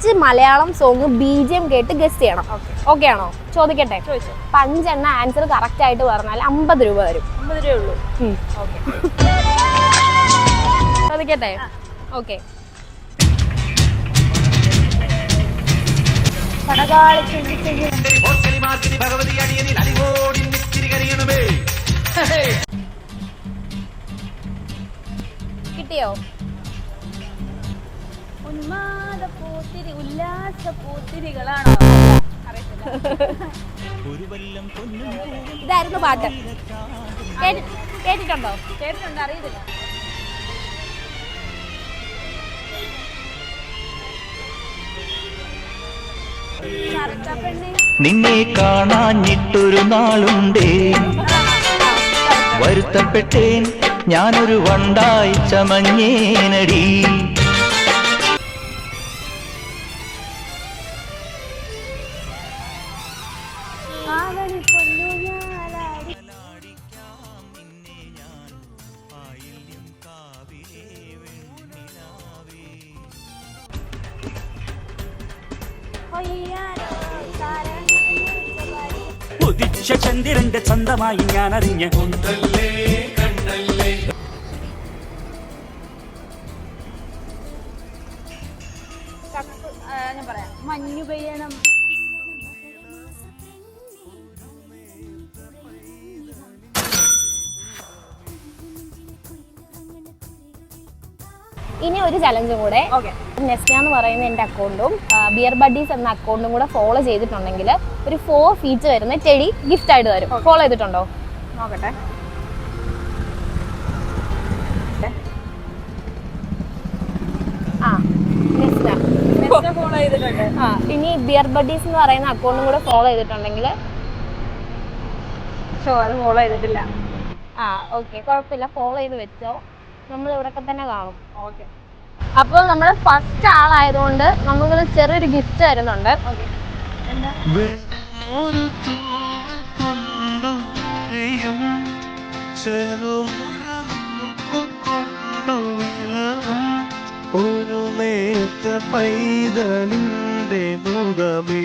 5 Malayalam song BGM കേട്ട് guess ചെയ്യണം. Okay ആണോ? ചോദിക്കട്ടെ? ചോദിച്ചു. 5 എണ്ണ ആൻസർ കറക്റ്റ് ആയിട്ട് പറഞ്ഞാൽ 50 രൂപ വരും. 50 രൂപ ഉള്ളൂ. ഓക്കെ. ചോദിക്കട്ടെ? ഓക്കെ. കിട്ടിയോ? ഉല്ലാസ പൂത്തിരികളാണോ? ഇതായിരുന്നു പാട്ട്. കേട്ടിട്ടുണ്ടോ? കേട്ടിട്ടുണ്ട്, അറിയത്തില്ല. നിന്നെ കാണാഞ്ഞിട്ടൊരു നാളുണ്ടേ, വരുത്തപ്പെട്ടേൻ ഞാനൊരു വണ്ടായി ചമഞ്ഞേനടി. ഉദിച്ച ചന്ദ്രന്റെ ചന്തമായി ഞാൻ അറിഞ്ഞ ഞാൻ പറയാം. മഞ്ഞു പെയ്യണം. ഇനി ഒരു ചലഞ്ചും കൂടെ. നെസ്ന എന്ന് പറയുന്ന എൻ്റെ അക്കൗണ്ടും ബിയർ ബഡീസ് എന്ന അക്കൗണ്ടും കൂടെ ഫോളോ ചെയ്തിട്ടുണ്ടെങ്കിൽ ഒരു 4 ഫീറ്റ് വരുന്ന ചെടി ഗിഫ്റ്റ് ആയിട്ട് തരും. ഫോളോ ചെയ്തിട്ടുണ്ടോ? നോക്കട്ടെ. നെസ്ന ഫോളോ ചെയ്തിട്ടുണ്ട്. ഇനി ബിയർ ബഡീസ് എന്ന് പറയുന്ന അക്കൗണ്ടും കൂടെ ഫോളോ ചെയ്തിട്ടുണ്ടെങ്കിൽ അത് ഫോളോ ചെയ്തിട്ടില്ല. ഓക്കെ, കുഴപ്പമില്ല. ഫോളോ ചെയ്ത് വെച്ചോ, നമ്മൾ ഇവിടെയൊക്കെ തന്നെ കാണും. ഓക്കെ. അപ്പോൾ നമ്മൾ ഫസ്റ്റ് ആളായതുകൊണ്ട് നമുക്കൊരു ചെറിയൊരു ഗിഫ്റ്റ് തരുന്നുണ്ട്. ഒരു നേത്ര പൈതലിന്റെ മുഖമേ